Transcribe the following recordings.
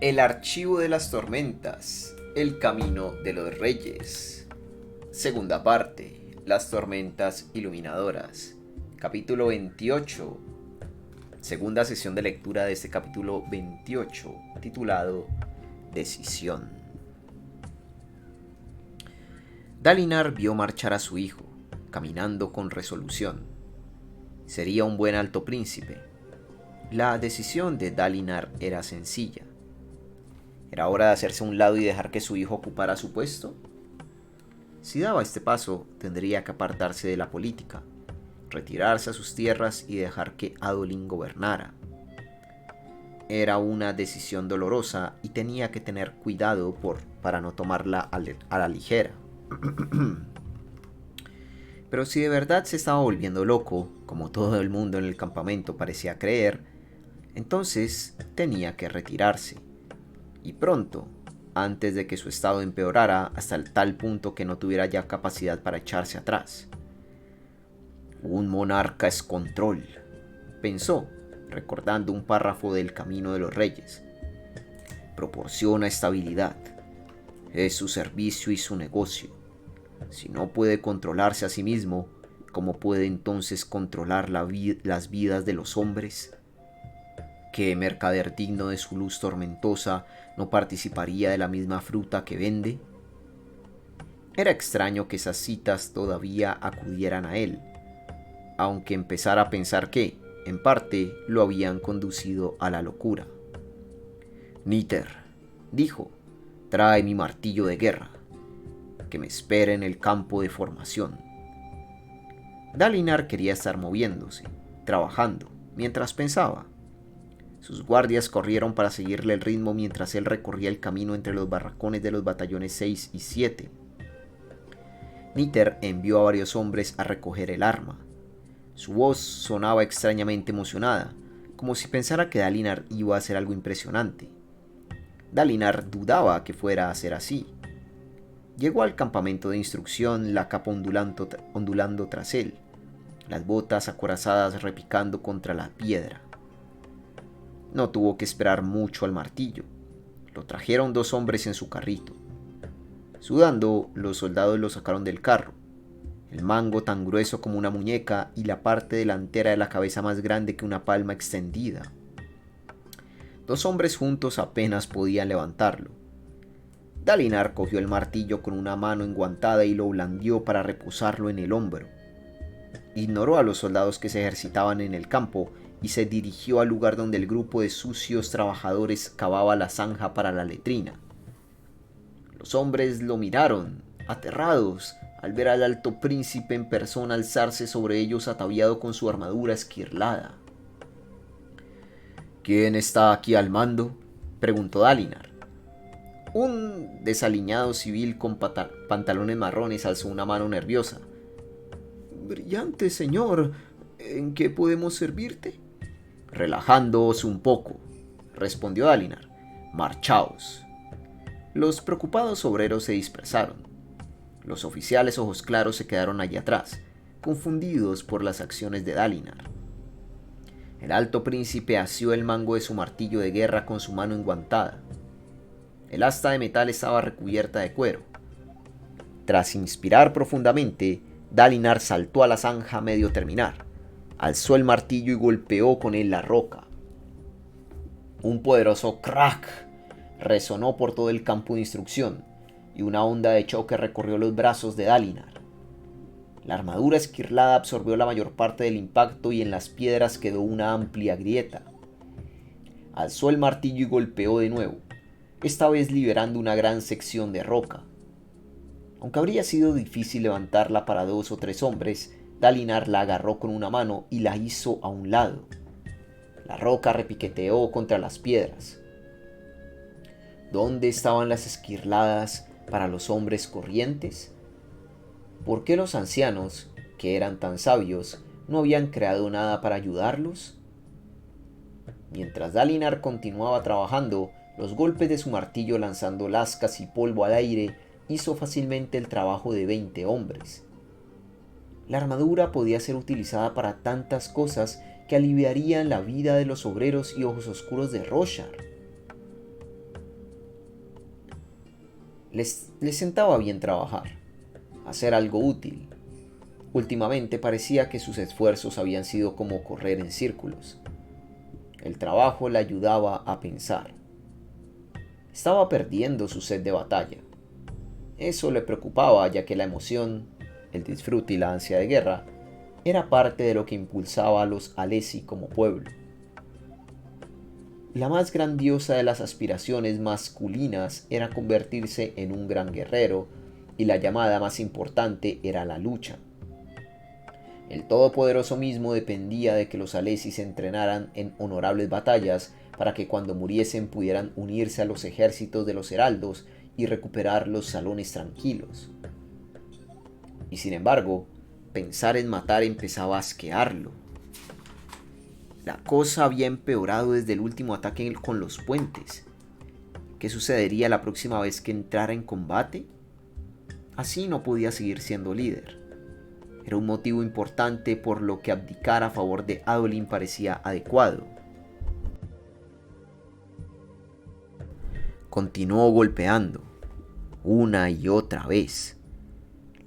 El archivo de las tormentas, el camino de los reyes. Segunda parte, las tormentas iluminadoras. Capítulo 28. Segunda sesión de lectura de este capítulo 28, titulado Decisión. Dalinar vio marchar a su hijo, caminando con resolución. Sería un buen alto príncipe. La decisión de Dalinar era sencilla. ¿Era hora de hacerse a un lado y dejar que su hijo ocupara su puesto? Si daba este paso, tendría que apartarse de la política, retirarse a sus tierras y dejar que Adolin gobernara. Era una decisión dolorosa y tenía que tener cuidado para no tomarla a la ligera. Pero si de verdad se estaba volviendo loco, como todo el mundo en el campamento parecía creer, entonces tenía que retirarse. Y pronto, antes de que su estado empeorara hasta el tal punto que no tuviera ya capacidad para echarse atrás. Un monarca es control, pensó, recordando un párrafo del Camino de los Reyes. Proporciona estabilidad. Es su servicio y su negocio. Si no puede controlarse a sí mismo, ¿cómo puede entonces controlar las vidas de los hombres? ¿Qué mercader digno de su luz tormentosa no participaría de la misma fruta que vende? Era extraño que esas citas todavía acudieran a él, aunque empezara a pensar que, en parte, lo habían conducido a la locura. Níter, dijo, trae mi martillo de guerra, que me espere en el campo de formación. Dalinar quería estar moviéndose, trabajando, mientras pensaba. Sus guardias corrieron para seguirle el ritmo mientras él recorría el camino entre los barracones de los batallones 6 y 7. Níter envió a varios hombres a recoger el arma. Su voz sonaba extrañamente emocionada, como si pensara que Dalinar iba a hacer algo impresionante. Dalinar dudaba que fuera a ser así. Llegó al campamento de instrucción, la capa ondulando tras él, las botas acorazadas repicando contra la piedra. No tuvo que esperar mucho al martillo. Lo trajeron dos hombres en su carrito. Sudando, los soldados lo sacaron del carro. El mango tan grueso como una muñeca y la parte delantera de la cabeza más grande que una palma extendida. Dos hombres juntos apenas podían levantarlo. Dalinar cogió el martillo con una mano enguantada y lo blandió para reposarlo en el hombro. Ignoró a los soldados que se ejercitaban en el campo y se dirigió al lugar donde el grupo de sucios trabajadores cavaba la zanja para la letrina. Los hombres lo miraron, aterrados, al ver al alto príncipe en persona alzarse sobre ellos ataviado con su armadura esquirlada. ¿Quién está aquí al mando?, preguntó Dalinar. Un desaliñado civil con pantalones marrones alzó una mano nerviosa. «Brillante señor, ¿en qué podemos servirte?». «Relajándoos un poco», respondió Dalinar. «Marchaos». Los preocupados obreros se dispersaron. Los oficiales ojos claros se quedaron allí atrás, confundidos por las acciones de Dalinar. El alto príncipe asió el mango de su martillo de guerra con su mano enguantada. El asta de metal estaba recubierta de cuero. Tras inspirar profundamente, Dalinar saltó a la zanja a medio terminar. Alzó el martillo y golpeó con él la roca. Un poderoso crack resonó por todo el campo de instrucción y una onda de choque recorrió los brazos de Dalinar. La armadura esquirlada absorbió la mayor parte del impacto y en las piedras quedó una amplia grieta. Alzó el martillo y golpeó de nuevo, esta vez liberando una gran sección de roca. Aunque habría sido difícil levantarla para dos o tres hombres, Dalinar la agarró con una mano y la hizo a un lado. La roca repiqueteó contra las piedras. ¿Dónde estaban las esquirladas para los hombres corrientes? ¿Por qué los ancianos, que eran tan sabios, no habían creado nada para ayudarlos? Mientras Dalinar continuaba trabajando, los golpes de su martillo lanzando lascas y polvo al aire hizo fácilmente el trabajo de 20 hombres. La armadura podía ser utilizada para tantas cosas que aliviarían la vida de los obreros y ojos oscuros de Roshar. Les sentaba bien trabajar, hacer algo útil. Últimamente parecía que sus esfuerzos habían sido como correr en círculos. El trabajo le ayudaba a pensar. Estaba perdiendo su sed de batalla. Eso le preocupaba, ya que la emoción, el disfrute y la ansia de guerra era parte de lo que impulsaba a los Alesi como pueblo. La más grandiosa de las aspiraciones masculinas era convertirse en un gran guerrero, y la llamada más importante era la lucha. El Todopoderoso mismo dependía de que los Alesi se entrenaran en honorables batallas para que cuando muriesen pudieran unirse a los ejércitos de los heraldos y recuperar los salones tranquilos. Y sin embargo, pensar en matar empezaba a asquearlo. La cosa había empeorado desde el último ataque con los puentes. ¿Qué sucedería la próxima vez que entrara en combate? Así no podía seguir siendo líder. Era un motivo importante por lo que abdicar a favor de Adolin parecía adecuado. Continuó golpeando, una y otra vez.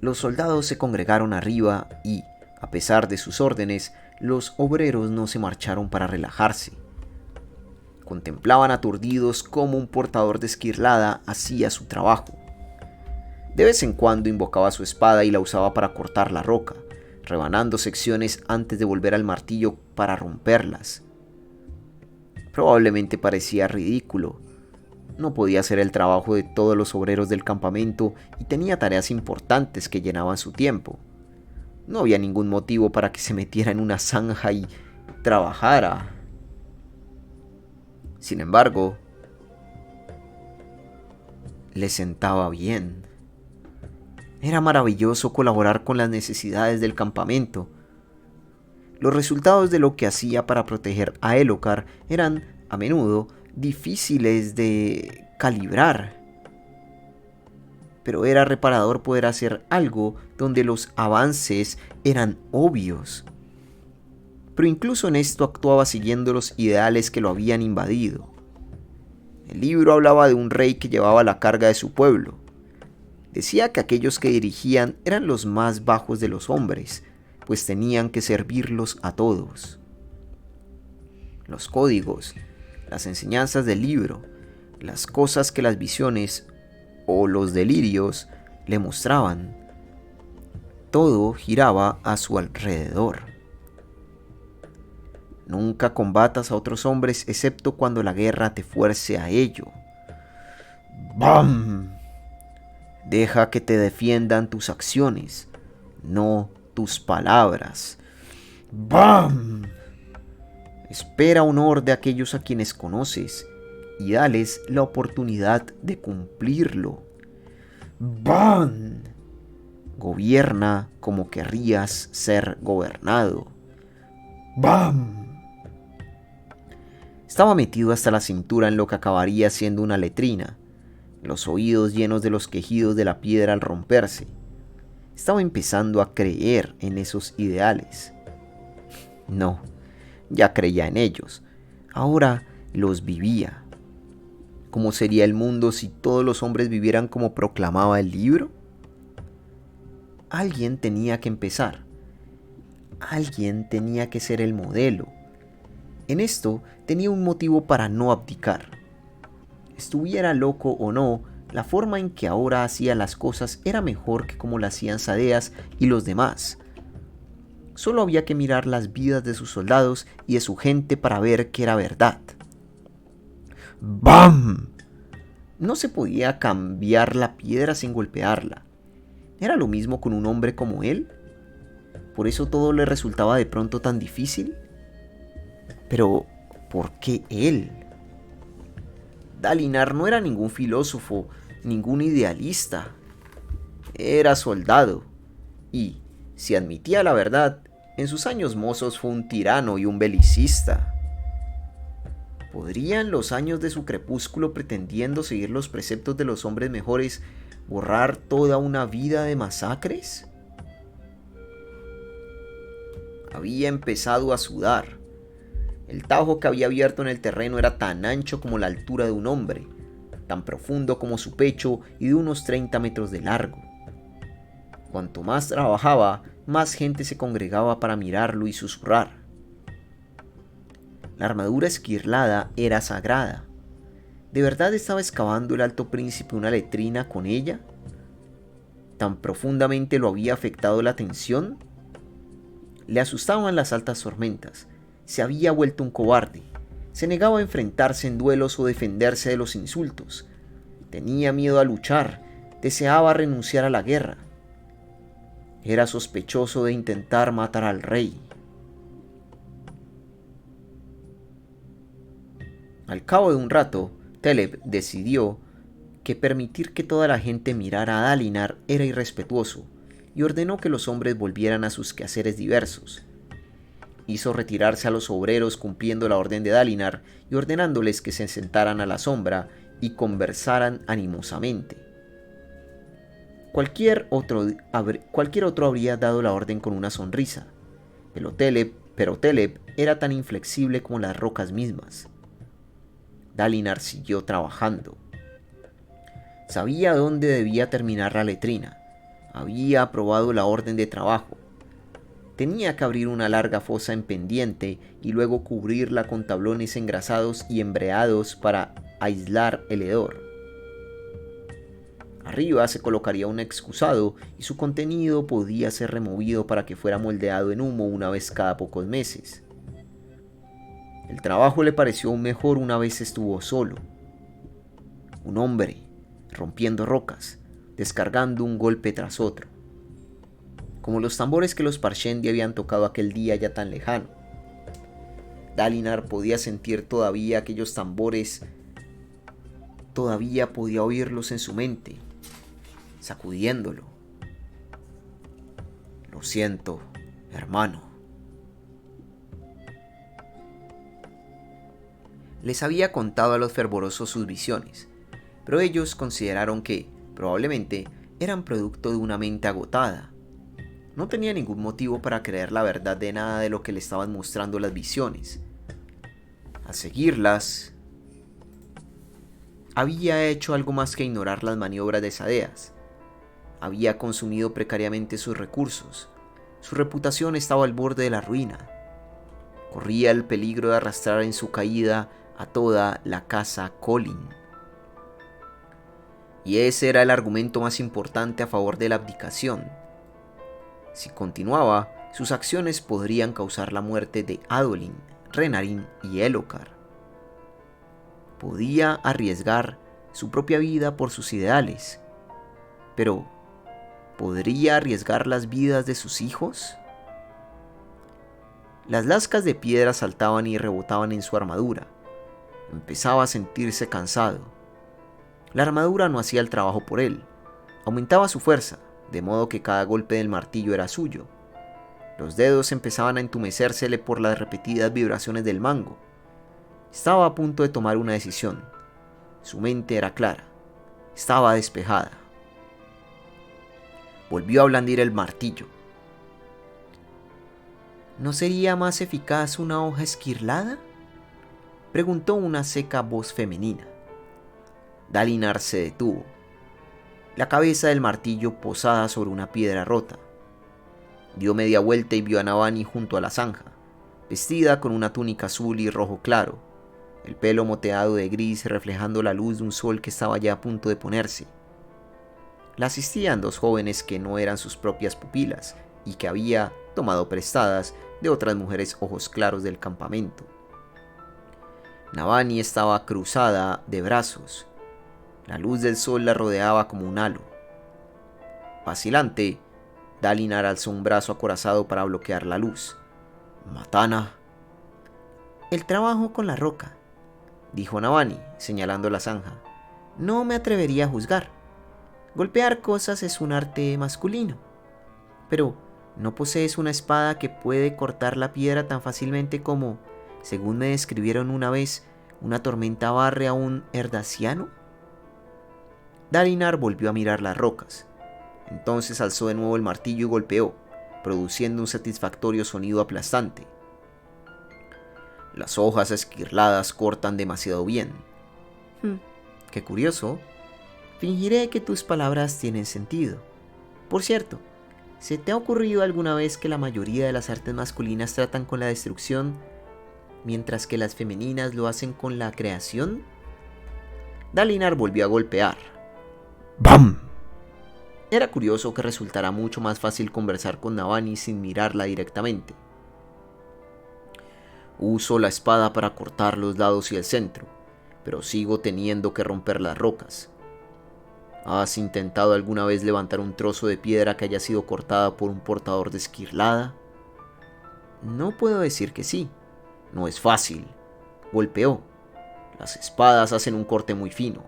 Los soldados se congregaron arriba y, a pesar de sus órdenes, los obreros no se marcharon para relajarse. Contemplaban aturdidos cómo un portador de esquirlada hacía su trabajo. De vez en cuando invocaba su espada y la usaba para cortar la roca, rebanando secciones antes de volver al martillo para romperlas. Probablemente parecía ridículo. No podía hacer el trabajo de todos los obreros del campamento y tenía tareas importantes que llenaban su tiempo. No había ningún motivo para que se metiera en una zanja y trabajara. Sin embargo, le sentaba bien. Era maravilloso colaborar con las necesidades del campamento. Los resultados de lo que hacía para proteger a Elhokar eran, a menudo, difíciles de calibrar. Pero era reparador poder hacer algo donde los avances eran obvios. Pero incluso en esto actuaba siguiendo los ideales que lo habían invadido. El libro hablaba de un rey que llevaba la carga de su pueblo. Decía que aquellos que dirigían eran los más bajos de los hombres, pues tenían que servirlos a todos. Los códigos, las enseñanzas del libro, las cosas que las visiones o los delirios le mostraban, todo giraba a su alrededor. Nunca combatas a otros hombres excepto cuando la guerra te fuerce a ello. ¡Bam! Deja que te defiendan tus acciones, no tus palabras. ¡Bam! Espera honor de aquellos a quienes conoces y dales la oportunidad de cumplirlo. ¡Bam! Gobierna como querrías ser gobernado. ¡Bam! Estaba metido hasta la cintura en lo que acabaría siendo una letrina, los oídos llenos de los quejidos de la piedra al romperse. Estaba empezando a creer en esos ideales. No, ya creía en ellos. Ahora los vivía. ¿Cómo sería el mundo si todos los hombres vivieran como proclamaba el libro? Alguien tenía que empezar. Alguien tenía que ser el modelo. En esto tenía un motivo para no abdicar. Estuviera loco o no, la forma en que ahora hacía las cosas era mejor que como las hacían Sadeas y los demás. Solo había que mirar las vidas de sus soldados y de su gente para ver que era verdad. ¡Bam! No se podía cambiar la piedra sin golpearla. ¿Era lo mismo con un hombre como él? ¿Por eso todo le resultaba de pronto tan difícil? Pero, ¿por qué él? Dalinar no era ningún filósofo, ningún idealista. Era soldado. Y, si admitía la verdad, en sus años mozos fue un tirano y un belicista. ¿Podrían los años de su crepúsculo, pretendiendo seguir los preceptos de los hombres mejores, borrar toda una vida de masacres? Había empezado a sudar. El tajo que había abierto en el terreno era tan ancho como la altura de un hombre. tan profundo como su pecho y de unos 30 metros de largo. Cuanto más trabajaba, más gente se congregaba para mirarlo y susurrar. La armadura esquirlada era sagrada. ¿De verdad estaba excavando el Alto Príncipe una letrina con ella? ¿Tan profundamente lo había afectado la tensión? Le asustaban las altas tormentas. Se había vuelto un cobarde. Se negaba a enfrentarse en duelos o defenderse de los insultos. Tenía miedo a luchar. Deseaba renunciar a la guerra. Era sospechoso de intentar matar al rey. Al cabo de un rato, Teleb decidió que permitir que toda la gente mirara a Dalinar era irrespetuoso y ordenó que los hombres volvieran a sus quehaceres diversos. Hizo retirarse a los obreros cumpliendo la orden de Dalinar y ordenándoles que se sentaran a la sombra y conversaran animosamente. Cualquier otro habría dado la orden con una sonrisa, pero Teleb era tan inflexible como las rocas mismas. Dalinar siguió trabajando. Sabía dónde debía terminar la letrina. Había aprobado la orden de trabajo. Tenía que abrir una larga fosa en pendiente y luego cubrirla con tablones engrasados y embreados para aislar el hedor. Arriba se colocaría un excusado y su contenido podía ser removido para que fuera moldeado en humo una vez cada pocos meses. El trabajo le pareció aún mejor una vez estuvo solo. Un hombre, rompiendo rocas, descargando un golpe tras otro, como los tambores que los Parshendi habían tocado aquel día ya tan lejano. Dalinar podía sentir todavía aquellos tambores, todavía podía oírlos en su mente, sacudiéndolo. Lo siento, hermano. Les había contado a los fervorosos sus visiones, pero ellos consideraron que, probablemente, eran producto de una mente agotada. No tenía ningún motivo para creer la verdad de nada de lo que le estaban mostrando las visiones. Al seguirlas, había hecho algo más que ignorar las maniobras de Sadeas. Había consumido precariamente sus recursos. Su reputación estaba al borde de la ruina. Corría el peligro de arrastrar en su caída a toda la casa Colin. Y ese era el argumento más importante a favor de la abdicación. Si continuaba, sus acciones podrían causar la muerte de Adolin, Renarin y Elhokar. Podía arriesgar su propia vida por sus ideales, pero ¿podría arriesgar las vidas de sus hijos? Las lascas de piedra saltaban y rebotaban en su armadura. Empezaba a sentirse cansado. La armadura no hacía el trabajo por él. Aumentaba su fuerza, de modo que cada golpe del martillo era suyo. Los dedos empezaban a entumecérsele por las repetidas vibraciones del mango. Estaba a punto de tomar una decisión. Su mente era clara. Estaba despejada. Volvió a blandir el martillo. ¿No sería más eficaz una hoja esquirlada?, preguntó una seca voz femenina. Dalinar se detuvo, la cabeza del martillo posada sobre una piedra rota. Dio media vuelta y vio a Navani junto a la zanja, vestida con una túnica azul y rojo claro, el pelo moteado de gris reflejando la luz de un sol que estaba ya a punto de ponerse. La asistían dos jóvenes que no eran sus propias pupilas y que había tomado prestadas de otras mujeres ojos claros del campamento. Navani estaba cruzada de brazos. La luz del sol la rodeaba como un halo. Vacilante, Dalinar alzó un brazo acorazado para bloquear la luz. «Matana». «El trabajo con la roca», dijo Navani, señalando la zanja. «No me atrevería a juzgar. Golpear cosas es un arte masculino. Pero, ¿no posees una espada que puede cortar la piedra tan fácilmente como, según me describieron una vez, una tormenta barre a un herdaciano?» Dalinar volvió a mirar las rocas. Entonces alzó de nuevo el martillo y golpeó, produciendo un satisfactorio sonido aplastante. «Las hojas esquirladas cortan demasiado bien». Qué curioso. Fingiré que tus palabras tienen sentido. Por cierto, ¿se te ha ocurrido alguna vez que la mayoría de las artes masculinas tratan con la destrucción, mientras que las femeninas lo hacen con la creación? Dalinar volvió a golpear. ¡Bam! Era curioso que resultara mucho más fácil conversar con Navani sin mirarla directamente. Uso la espada para cortar los lados y el centro, pero sigo teniendo que romper las rocas. ¿Has intentado alguna vez levantar un trozo de piedra que haya sido cortada por un portador de esquirlada? No puedo decir que sí. No es fácil. Golpeó. Las espadas hacen un corte muy fino.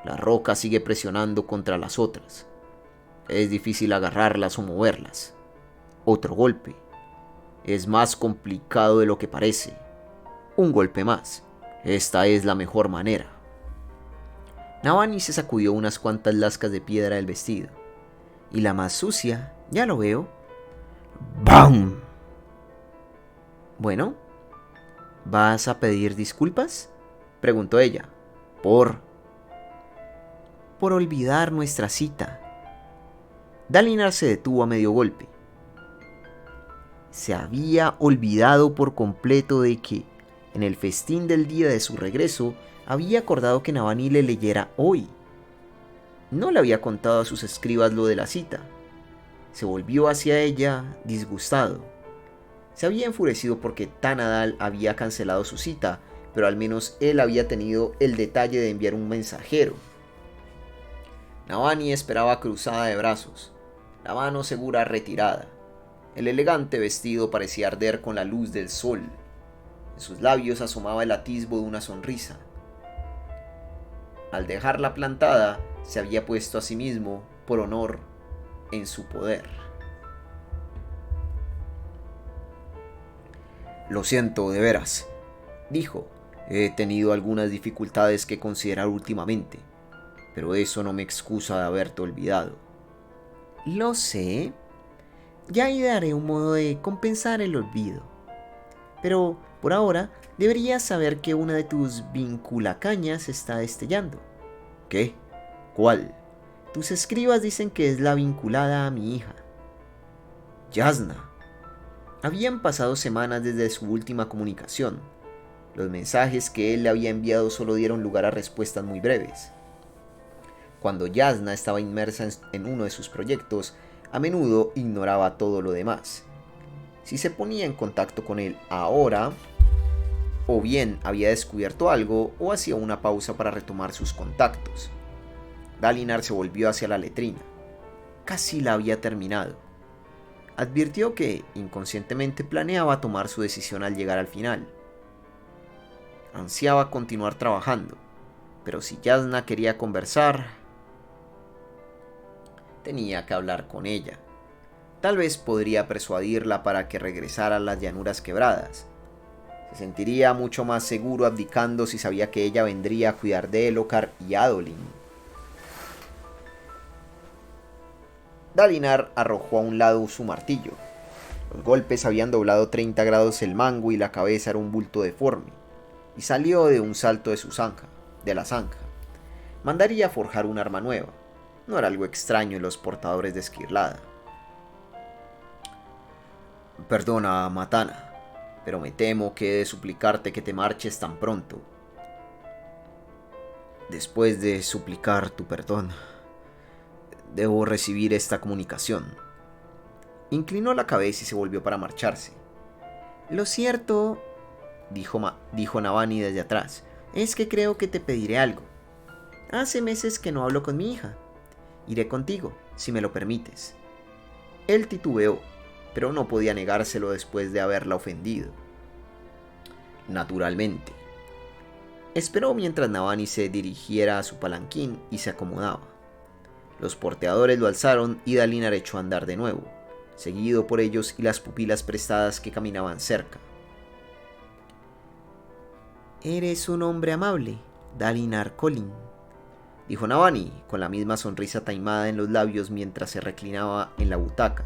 La roca sigue presionando contra las otras. Es difícil agarrarlas o moverlas. Otro golpe. Es más complicado de lo que parece. Un golpe más. Esta es la mejor manera. Navani se sacudió unas cuantas lascas de piedra del vestido. Y la más sucia, ya lo veo. ¡Bam! Bueno, ¿vas a pedir disculpas?, preguntó ella. Por olvidar nuestra cita. Dalinar se detuvo a medio golpe. Se había olvidado por completo de que, en el festín del día de su regreso, había acordado que Navani le leyera hoy. No le había contado a sus escribas lo de la cita. Se volvió hacia ella disgustado. Se había enfurecido porque Tanadal había cancelado su cita, pero al menos él había tenido el detalle de enviar un mensajero. Navani esperaba cruzada de brazos, la mano segura retirada. El elegante vestido parecía arder con la luz del sol. En sus labios asomaba el atisbo de una sonrisa. Al dejarla plantada, se había puesto a sí mismo, por honor, en su poder. Lo siento, de veras, dijo. He tenido algunas dificultades que considerar últimamente, pero eso no me excusa de haberte olvidado. Lo sé. Ya idearé un modo de compensar el olvido. Pero, por ahora, deberías saber que una de tus vinculacañas está destellando. ¿Qué? ¿Cuál? Tus escribas dicen que es la vinculada a mi hija. Yasna. Habían pasado semanas desde su última comunicación. Los mensajes que él le había enviado solo dieron lugar a respuestas muy breves. Cuando Yasna estaba inmersa en uno de sus proyectos, a menudo ignoraba todo lo demás. Si se ponía en contacto con él ahora, o bien había descubierto algo, o hacía una pausa para retomar sus contactos. Dalinar se volvió hacia la letrina. Casi la había terminado. Advirtió que, inconscientemente, planeaba tomar su decisión al llegar al final. Ansiaba continuar trabajando, pero si Yasna quería conversar, tenía que hablar con ella. Tal vez podría persuadirla para que regresara a las llanuras quebradas. Se sentiría mucho más seguro abdicando si sabía que ella vendría a cuidar de Elhokar y Adolin. Dalinar arrojó a un lado su martillo. Los golpes habían doblado 30 grados el mango y la cabeza era un bulto deforme, y salió de un salto de la zanja. Mandaría forjar un arma nueva. No era algo extraño en los portadores de esquirlada. Perdona, Matana, pero me temo que he de suplicarte que te marches tan pronto. Después de suplicar tu perdón, debo recibir esta comunicación. Inclinó la cabeza y se volvió para marcharse. Lo cierto, dijo Navani desde atrás, es que creo que te pediré algo. Hace meses que no hablo con mi hija. Iré contigo, si me lo permites. Él titubeó, pero no podía negárselo después de haberla ofendido. Naturalmente. Esperó mientras Navani se dirigiera a su palanquín y se acomodaba. Los porteadores lo alzaron y Dalinar echó a andar de nuevo, seguido por ellos y las pupilas prestadas que caminaban cerca. Eres un hombre amable, Dalinar Kholin, dijo Navani, con la misma sonrisa taimada en los labios mientras se reclinaba en la butaca.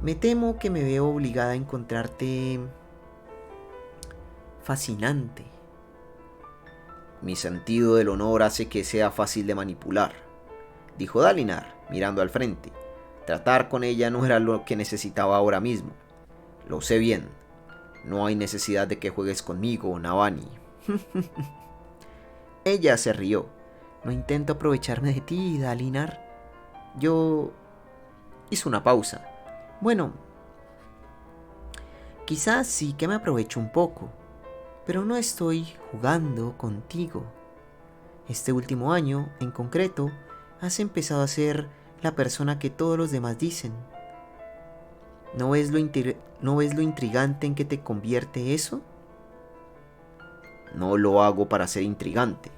Me temo que me veo obligada a encontrarte fascinante. Mi sentido del honor hace que sea fácil de manipular, dijo Dalinar, mirando al frente. Tratar con ella no era lo que necesitaba ahora mismo. Lo sé bien. No hay necesidad de que juegues conmigo, Navani. Ella se rió. No intento aprovecharme de ti, Dalinar. Yo... Hizo una pausa. Bueno, quizás sí que me aprovecho un poco, pero no estoy jugando contigo. Este último año, en concreto, has empezado a ser la persona que todos los demás dicen. ¿No ves lo intrigante en que te convierte eso? No lo hago para ser intrigante.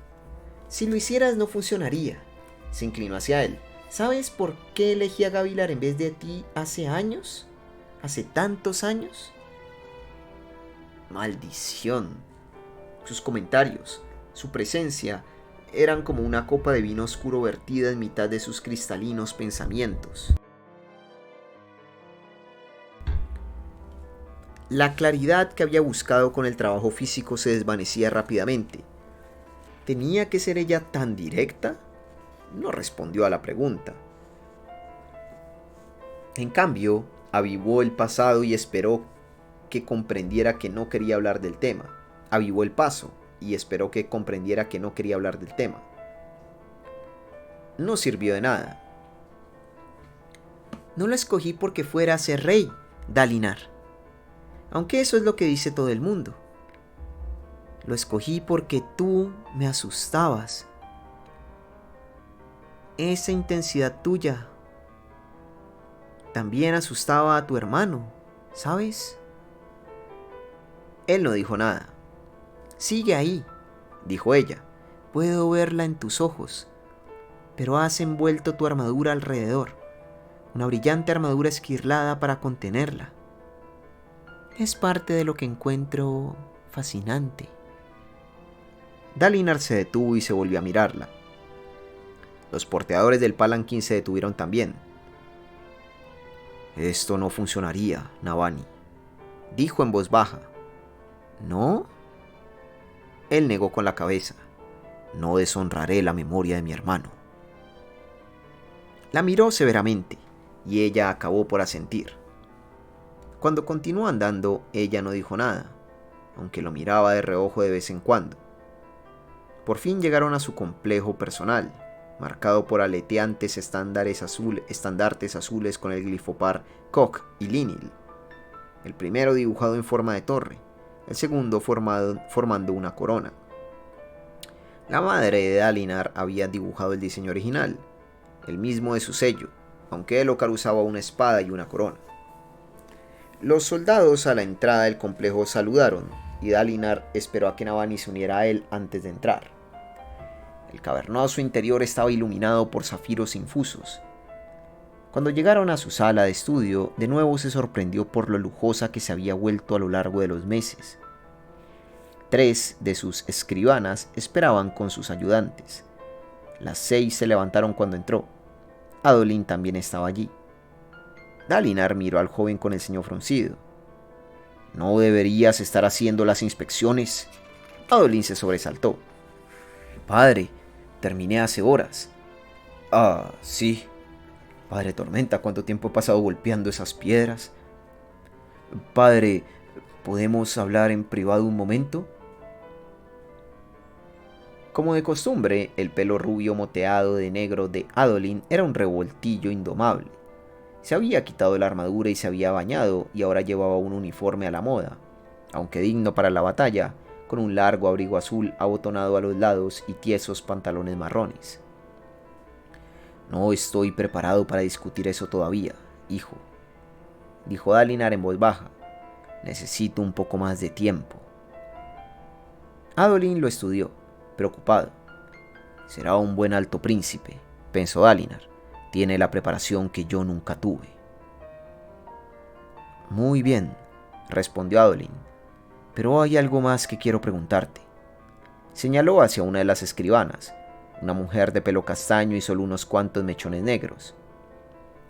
Si lo hicieras no funcionaría. Se inclinó hacia él. ¿Sabes por qué elegí a Gavilar en vez de ti hace años? ¿Hace tantos años? Maldición. Sus comentarios, su presencia, eran como una copa de vino oscuro vertida en mitad de sus cristalinos pensamientos. La claridad que había buscado con el trabajo físico se desvanecía rápidamente. ¿Tenía que ser ella tan directa? No respondió a la pregunta. En cambio, avivó el pasado y esperó que comprendiera que no quería hablar del tema. Avivó el paso y esperó que comprendiera que no quería hablar del tema. No sirvió de nada. No lo escogí porque fuera a ser rey, Dalinar. Aunque eso es lo que dice todo el mundo. Lo escogí porque tú me asustabas. Esa intensidad tuya también asustaba a tu hermano, ¿sabes? Él no dijo nada. Sigue ahí, dijo ella. Puedo verla en tus ojos, pero has envuelto tu armadura alrededor, una brillante armadura esquirlada para contenerla. Es parte de lo que encuentro fascinante. Dalinar se detuvo y se volvió a mirarla. Los porteadores del palanquín se detuvieron también. Esto no funcionaría, Navani, dijo en voz baja. ¿No? Él negó con la cabeza. No deshonraré la memoria de mi hermano. La miró severamente y ella acabó por asentir. Cuando continuó andando, ella no dijo nada, aunque lo miraba de reojo de vez en cuando. Por fin llegaron a su complejo personal, marcado por aleteantes estandartes azules con el glifopar Koch y Linil. El primero dibujado en forma de torre, el segundo formando una corona. La madre de Dalinar había dibujado el diseño original, el mismo de su sello, aunque Elhokar usaba una espada y una corona. Los soldados a la entrada del complejo saludaron, y Dalinar esperó a que Navani se uniera a él antes de entrar. El cavernoso interior estaba iluminado por zafiros infusos. Cuando llegaron a su sala de estudio, de nuevo se sorprendió por lo lujosa que se había vuelto a lo largo de los meses. 3 de sus escribanas esperaban con sus ayudantes. Las 6 se levantaron cuando entró. Adolin también estaba allí. Dalinar miró al joven con el ceño fruncido. ¿No deberías estar haciendo las inspecciones? Adolin se sobresaltó. Padre, terminé hace horas. Ah, sí. Padre Tormenta, ¿cuánto tiempo he pasado golpeando esas piedras? Padre, ¿podemos hablar en privado un momento? Como de costumbre, el pelo rubio moteado de negro de Adolin era un revoltillo indomable. Se había quitado la armadura y se había bañado, y ahora llevaba un uniforme a la moda, aunque digno para la batalla, con un largo abrigo azul abotonado a los lados y tiesos pantalones marrones. No estoy preparado para discutir eso todavía, hijo, dijo Dalinar en voz baja. Necesito un poco más de tiempo. Adolin lo estudió, preocupado. Será un buen alto príncipe, pensó Dalinar. Tiene la preparación que yo nunca tuve. Muy bien, respondió Adolin, pero hay algo más que quiero preguntarte. Señaló hacia una de las escribanas, una mujer de pelo castaño y solo unos cuantos mechones negros.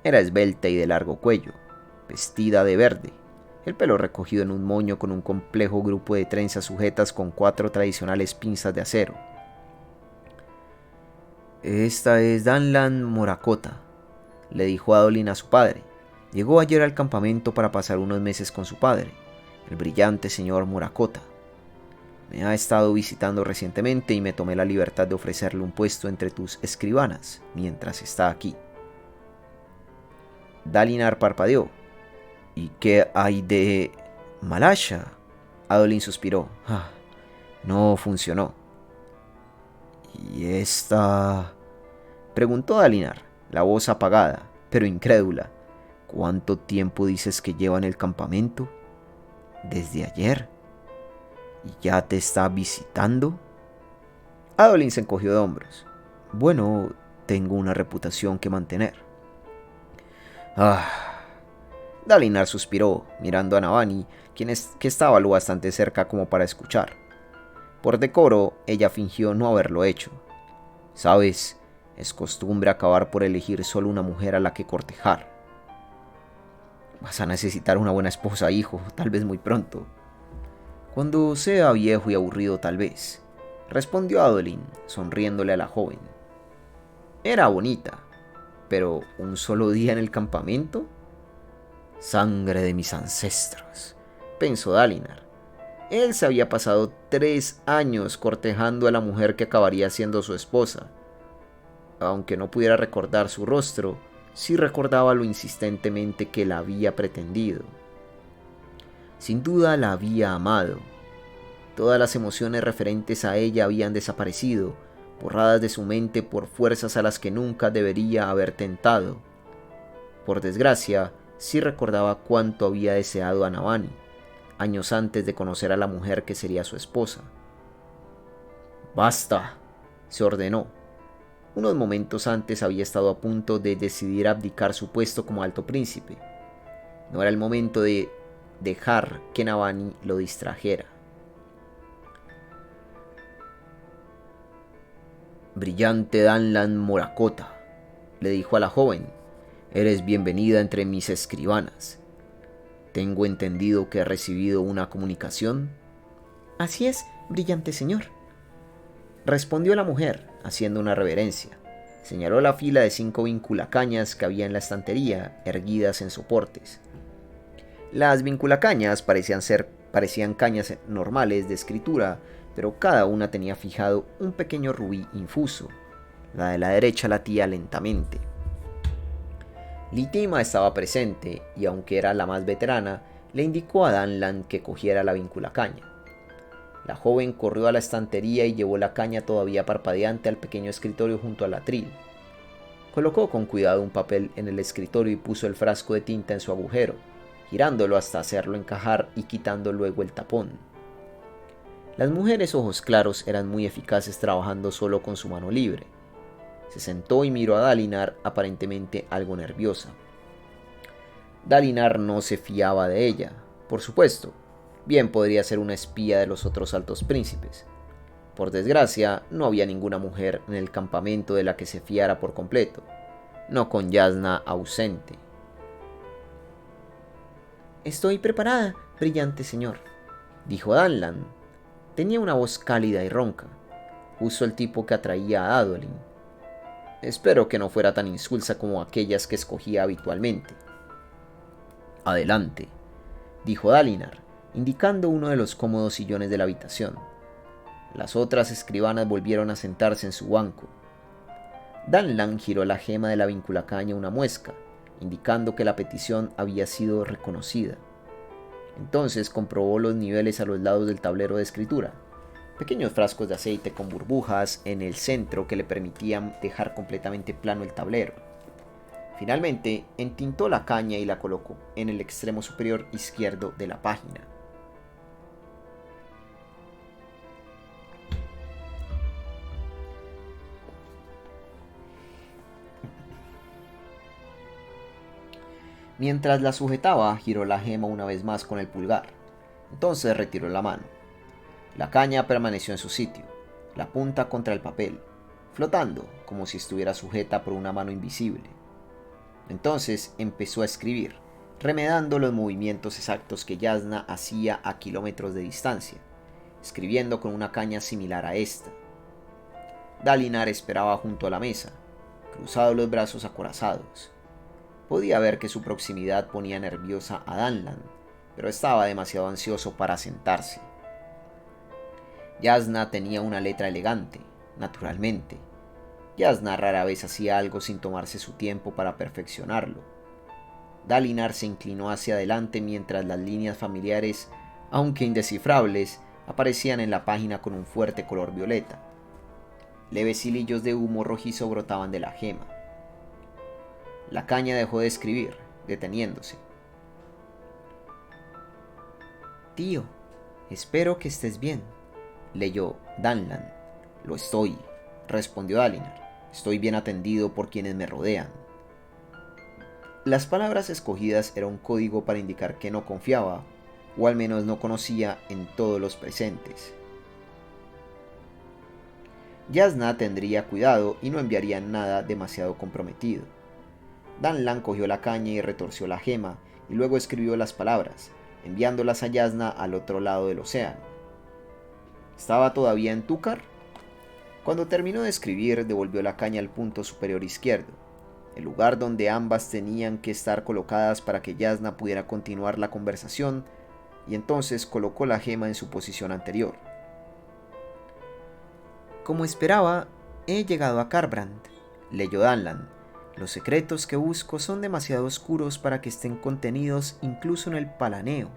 Era esbelta y de largo cuello, vestida de verde, el pelo recogido en un moño con un complejo grupo de trenzas sujetas con 4 tradicionales pinzas de acero. Esta es Danlan Morakota, le dijo Adolin a su padre. Llegó ayer al campamento para pasar unos meses con su padre, el brillante señor Morakota. Me ha estado visitando recientemente y me tomé la libertad de ofrecerle un puesto entre tus escribanas mientras está aquí. Dalinar parpadeó. ¿Y qué hay de Malasha? Adolin suspiró. No funcionó. ¿Y esta? Preguntó Dalinar, la voz apagada, pero incrédula. ¿Cuánto tiempo dices que lleva en el campamento? ¿Desde ayer? ¿Y ya te está visitando? Adolin se encogió de hombros. Bueno, tengo una reputación que mantener. Dalinar suspiró, mirando a Navani, que estaba lo bastante cerca como para escuchar. Por decoro, ella fingió no haberlo hecho. Sabes, es costumbre acabar por elegir solo una mujer a la que cortejar. Vas a necesitar una buena esposa, hijo, tal vez muy pronto. Cuando sea viejo y aburrido, tal vez, respondió Adolin, sonriéndole a la joven. Era bonita, pero ¿un solo día en el campamento? Sangre de mis ancestros, pensó Dalinar. Él se había pasado 3 años cortejando a la mujer que acabaría siendo su esposa. Aunque no pudiera recordar su rostro, sí recordaba lo insistentemente que la había pretendido. Sin duda la había amado. Todas las emociones referentes a ella habían desaparecido, borradas de su mente por fuerzas a las que nunca debería haber tentado. Por desgracia, sí recordaba cuánto había deseado a Navani, años antes de conocer a la mujer que sería su esposa. ¡Basta!, se ordenó. Unos momentos antes había estado a punto de decidir abdicar su puesto como alto príncipe. No era el momento de dejar que Navani lo distrajera. Brillante Danlan Morakota, le dijo a la joven, eres bienvenida entre mis escribanas. Tengo entendido que he recibido una comunicación. Así es, brillante señor, respondió la mujer, haciendo una reverencia. Señaló la fila de 5 vinculacañas que había en la estantería, erguidas en soportes. Las vinculacañas parecían cañas normales de escritura, pero cada una tenía fijado un pequeño rubí infuso. La de la derecha latía lentamente. Litima estaba presente, y aunque era la más veterana, le indicó a Danlan que cogiera la vinculacaña. La joven corrió a la estantería y llevó la caña todavía parpadeante al pequeño escritorio junto al atril. Colocó con cuidado un papel en el escritorio y puso el frasco de tinta en su agujero, girándolo hasta hacerlo encajar y quitando luego el tapón. Las mujeres ojos claros eran muy eficaces trabajando solo con su mano libre. Se sentó y miró a Dalinar, aparentemente algo nerviosa. Dalinar no se fiaba de ella, por supuesto. Bien podría ser una espía de los otros altos príncipes. Por desgracia, no había ninguna mujer en el campamento de la que se fiara por completo, no con Jasnah ausente. Estoy preparada, brillante señor, dijo Danlan. Tenía una voz cálida y ronca, justo el tipo que atraía a Adolin. Espero que no fuera tan insulsa como aquellas que escogía habitualmente. Adelante, dijo Dalinar, indicando uno de los cómodos sillones de la habitación. Las otras escribanas volvieron a sentarse en su banco. Danlan giró la gema de la vinculacaña una muesca, indicando que la petición había sido reconocida. Entonces comprobó los niveles a los lados del tablero de escritura. Pequeños frascos de aceite con burbujas en el centro que le permitían dejar completamente plano el tablero. Finalmente, entintó la caña y la colocó en el extremo superior izquierdo de la página. Mientras la sujetaba, giró la gema una vez más con el pulgar. Entonces retiró la mano. La caña permaneció en su sitio, la punta contra el papel, flotando como si estuviera sujeta por una mano invisible. Entonces empezó a escribir, remedando los movimientos exactos que Jasnah hacía a kilómetros de distancia, escribiendo con una caña similar a esta. Dalinar esperaba junto a la mesa, cruzado los brazos acorazados. Podía ver que su proximidad ponía nerviosa a Danlan, pero estaba demasiado ansioso para sentarse. Jasnah tenía una letra elegante, naturalmente. Jasnah rara vez hacía algo sin tomarse su tiempo para perfeccionarlo. Dalinar se inclinó hacia adelante mientras las líneas familiares, aunque indescifrables, aparecían en la página con un fuerte color violeta. Leves hilillos de humo rojizo brotaban de la gema. La caña dejó de escribir, deteniéndose. «Tío, espero que estés bien», leyó Danlan. «Lo estoy», respondió Dalinar. «Estoy bien atendido por quienes me rodean». Las palabras escogidas eran un código para indicar que no confiaba, o al menos no conocía en todos los presentes. Jasnah tendría cuidado y no enviaría nada demasiado comprometido. Danlan cogió la caña y retorció la gema, y luego escribió las palabras, enviándolas a Jasnah al otro lado del océano. ¿Estaba todavía en Túcar? Cuando terminó de escribir, devolvió la caña al punto superior izquierdo, el lugar donde ambas tenían que estar colocadas para que Jasnah pudiera continuar la conversación, y entonces colocó la gema en su posición anterior. «Como esperaba, he llegado a Kharbrand», leyó Danlan. «Los secretos que busco son demasiado oscuros para que estén contenidos incluso en el Palaneo,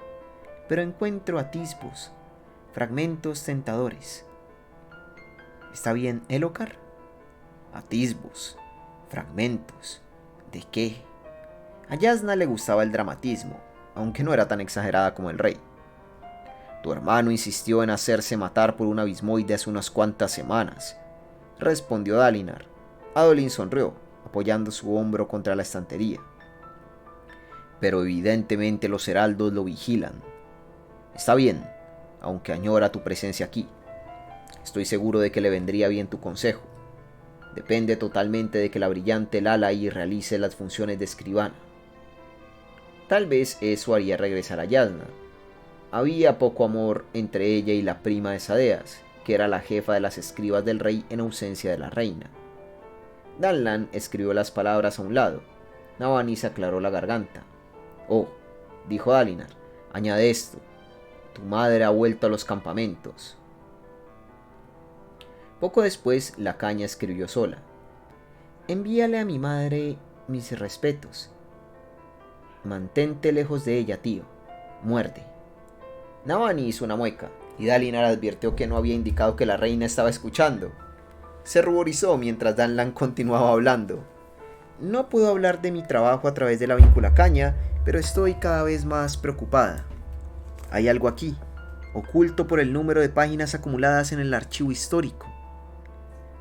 pero encuentro atisbos, fragmentos tentadores». «¿Está bien, Elhokar?» «Atisbos, fragmentos, ¿de qué?» A Jasnah le gustaba el dramatismo, aunque no era tan exagerada como el rey. «Tu hermano insistió en hacerse matar por un abismoide hace unas cuantas semanas», respondió Dalinar. Adolin sonrió, apoyando su hombro contra la estantería. «Pero evidentemente los heraldos lo vigilan. Está bien, aunque añora tu presencia aquí. Estoy seguro de que le vendría bien tu consejo. Depende totalmente de que la brillante Lalai realice las funciones de escribana». Tal vez eso haría regresar a Jasnah. Había poco amor entre ella y la prima de Sadeas, que era la jefa de las escribas del rey en ausencia de la reina. Danlan escribió las palabras a un lado. Navani se aclaró la garganta. «Oh», dijo Dalinar, «añade esto. Tu madre ha vuelto a los campamentos». Poco después, la caña escribió sola. «Envíale a mi madre mis respetos. Mantente lejos de ella, tío. Muerde». Navani hizo una mueca, y Dalinar advirtió que no había indicado que la reina estaba escuchando. Se ruborizó mientras Danlan continuaba hablando. «No puedo hablar de mi trabajo a través de la vinculacaña, pero estoy cada vez más preocupada. Hay algo aquí, oculto por el número de páginas acumuladas en el archivo histórico».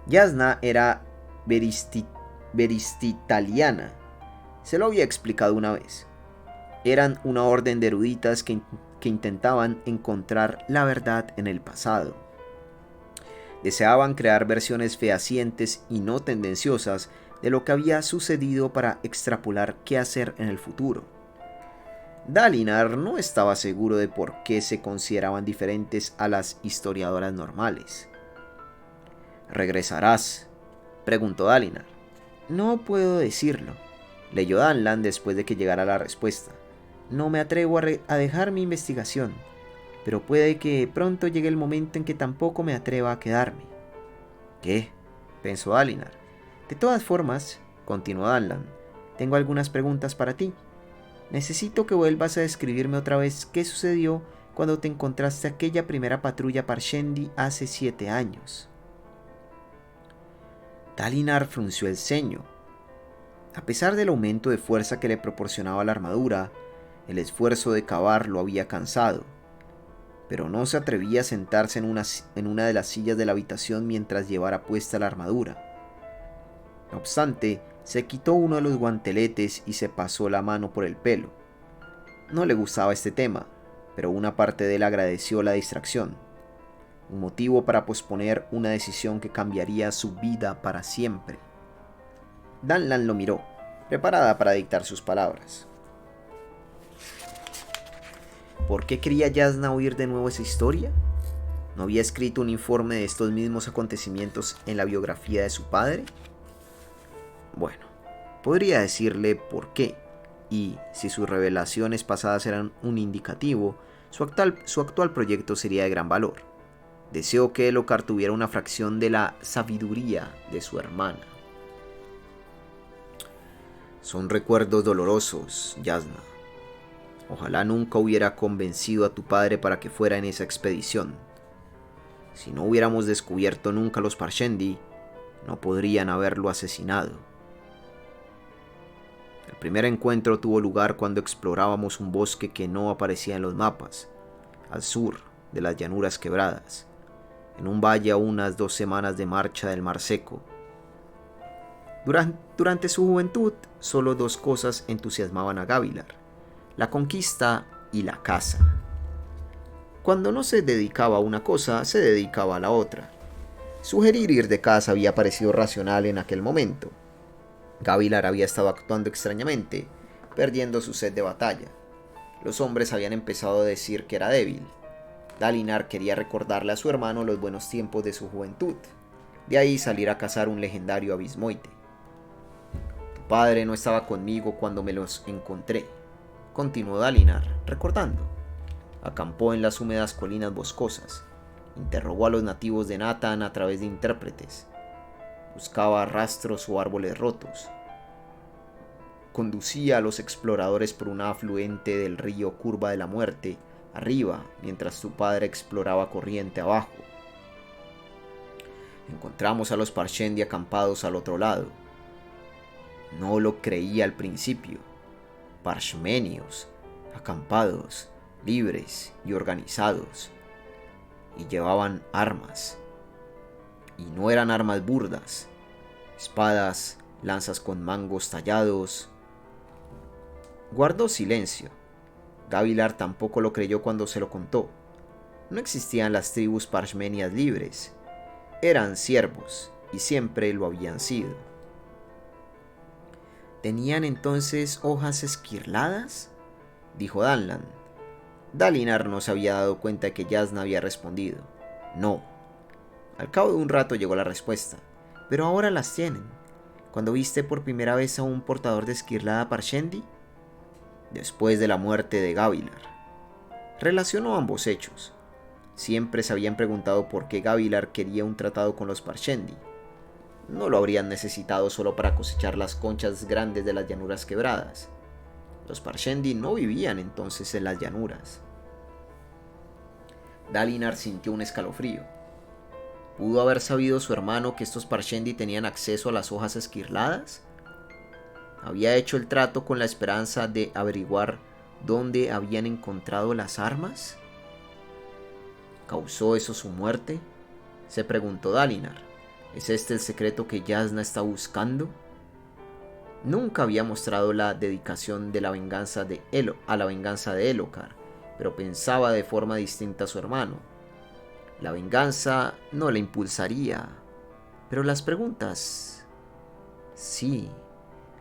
Jasnah era veristitaliana. Se lo había explicado una vez. Eran una orden de eruditas que intentaban encontrar la verdad en el pasado. Deseaban crear versiones fehacientes y no tendenciosas de lo que había sucedido para extrapolar qué hacer en el futuro. Dalinar no estaba seguro de por qué se consideraban diferentes a las historiadoras normales. «¿Regresarás?», preguntó Dalinar. «No puedo decirlo», leyó Danlan después de que llegara la respuesta. «No me atrevo a dejar mi investigación, pero puede que pronto llegue el momento en que tampoco me atreva a quedarme». «¿Qué?», pensó Dalinar. «De todas formas», continuó Danlan, «tengo algunas preguntas para ti. Necesito que vuelvas a describirme otra vez qué sucedió cuando te encontraste aquella primera patrulla Parshendi hace 7 años». Dalinar frunció el ceño. A pesar del aumento de fuerza que le proporcionaba la armadura, el esfuerzo de cavar lo había cansado, pero no se atrevía a sentarse en una de las sillas de la habitación mientras llevara puesta la armadura. No obstante, se quitó uno de los guanteletes y se pasó la mano por el pelo. No le gustaba este tema, pero una parte de él agradeció la distracción, un motivo para posponer una decisión que cambiaría su vida para siempre. Danlan lo miró, preparada para dictar sus palabras. ¿Por qué quería Jasnah oír de nuevo esa historia? ¿No había escrito un informe de estos mismos acontecimientos en la biografía de su padre? Bueno, podría decirle por qué, y si sus revelaciones pasadas eran un indicativo, su actual proyecto sería de gran valor. Deseo que Elhokar tuviera una fracción de la sabiduría de su hermana. Son recuerdos dolorosos, Jasnah. Ojalá nunca hubiera convencido a tu padre para que fuera en esa expedición. Si no hubiéramos descubierto nunca a los Parshendi, no podrían haberlo asesinado. El primer encuentro tuvo lugar cuando explorábamos un bosque que no aparecía en los mapas, al sur de las llanuras quebradas, en un valle a unas 2 semanas de marcha del Mar Seco. Durante su juventud, solo 2 cosas entusiasmaban a Gavilar: la conquista y la caza. Cuando no se dedicaba a una cosa, se dedicaba a la otra. Sugerir ir de caza había parecido racional en aquel momento. Gavilar había estado actuando extrañamente, perdiendo su sed de batalla. Los hombres habían empezado a decir que era débil. Dalinar quería recordarle a su hermano los buenos tiempos de su juventud. De ahí salir a cazar un legendario abismoite. Tu padre no estaba conmigo cuando me los encontré, continuó Dalinar, recordando. Acampó en las húmedas colinas boscosas. Interrogó a los nativos de Nathan a través de intérpretes. Buscaba rastros o árboles rotos. Conducía a los exploradores por una afluente del río Curva de la Muerte arriba, mientras tu padre exploraba corriente abajo. Encontramos a los Parshendi acampados al otro lado. No lo creía al principio. Parshmenios, acampados, libres y organizados, y llevaban armas, y no eran armas burdas, espadas, lanzas con mangos tallados. Guardó silencio. Gavilar tampoco lo creyó cuando se lo contó. No existían las tribus parshmenias libres, eran siervos, y siempre lo habían sido. ¿Tenían entonces hojas esquirladas?, dijo Danlan. Dalinar no se había dado cuenta de que Jasnah había respondido: no. Al cabo de un rato llegó la respuesta: pero ahora las tienen. ¿Cuándo viste por primera vez a un portador de esquirlada Parshendi? Después de la muerte de Gavilar. Relacionó ambos hechos. Siempre se habían preguntado por qué Gavilar quería un tratado con los Parshendi. No lo habrían necesitado solo para cosechar las conchas grandes de las llanuras quebradas. Los Parshendi no vivían entonces en las llanuras. Dalinar sintió un escalofrío. ¿Pudo haber sabido su hermano que estos Parshendi tenían acceso a las hojas esquirladas? ¿Había hecho el trato con la esperanza de averiguar dónde habían encontrado las armas? ¿Causó eso su muerte?, se preguntó Dalinar. ¿Es este el secreto que Jasnah está buscando? Nunca había mostrado la dedicación de la venganza a la venganza de Elhokar, pero pensaba de forma distinta a su hermano. La venganza no le impulsaría, pero las preguntas... sí,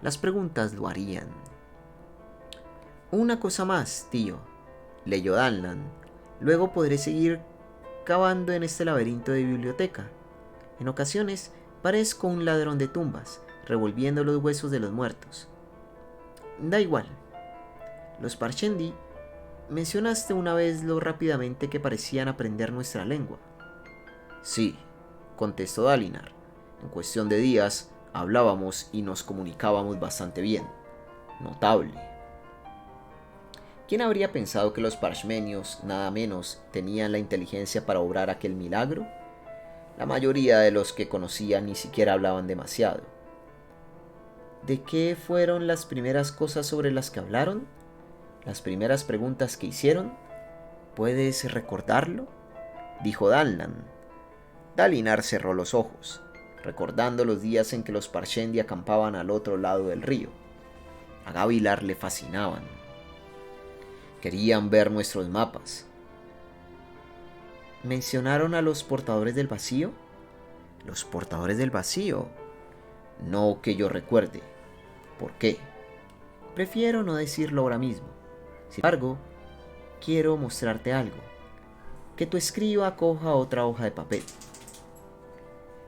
las preguntas lo harían. Una cosa más, tío, leyó Danlan. Luego podré seguir cavando en este laberinto de biblioteca. En ocasiones parezco un ladrón de tumbas, revolviendo los huesos de los muertos. Da igual. Los Parshendi, mencionaste una vez lo rápidamente que parecían aprender nuestra lengua. Sí, contestó Dalinar. En cuestión de días hablábamos y nos comunicábamos bastante bien. Notable. ¿Quién habría pensado que los parshmenios, nada menos, tenían la inteligencia para obrar aquel milagro? La mayoría de los que conocían ni siquiera hablaban demasiado. ¿De qué fueron las primeras cosas sobre las que hablaron? ¿Las primeras preguntas que hicieron? ¿Puedes recordarlo?, dijo Danlan. Dalinar cerró los ojos, recordando los días en que los Parshendi acampaban al otro lado del río. A Gavilar le fascinaban. Querían ver nuestros mapas. ¿Mencionaron a los portadores del vacío? ¿Los portadores del vacío? No que yo recuerde. ¿Por qué? Prefiero no decirlo ahora mismo. Sin embargo, quiero mostrarte algo. Que tu escriba coja otra hoja de papel.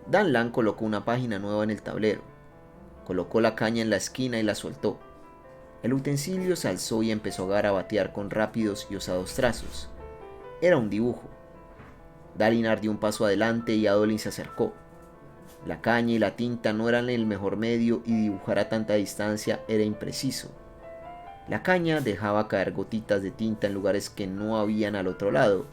Danlan colocó una página nueva en el tablero. Colocó la caña en la esquina y la soltó. El utensilio se alzó y empezó a garabatear con rápidos y osados trazos. Era un dibujo. Dalinar dio un paso adelante y Adolin se acercó. La caña y la tinta no eran el mejor medio y dibujar a tanta distancia era impreciso. La caña dejaba caer gotitas de tinta en lugares que no habían al otro lado,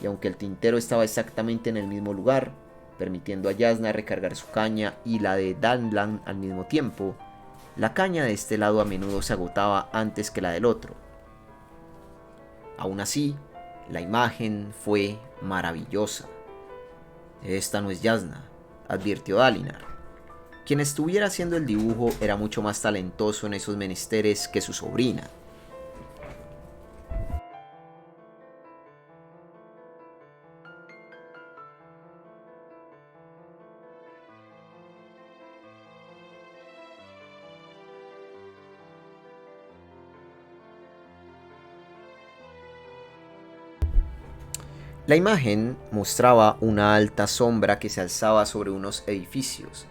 y aunque el tintero estaba exactamente en el mismo lugar, permitiendo a Jasnah recargar su caña y la de Danlan al mismo tiempo, la caña de este lado a menudo se agotaba antes que la del otro. Aún así, la imagen fue maravillosa. Esta no es Jasnah, advirtió Dalinar. Quien estuviera haciendo el dibujo era mucho más talentoso en esos menesteres que su sobrina. La imagen mostraba una alta sombra que se alzaba sobre unos edificios.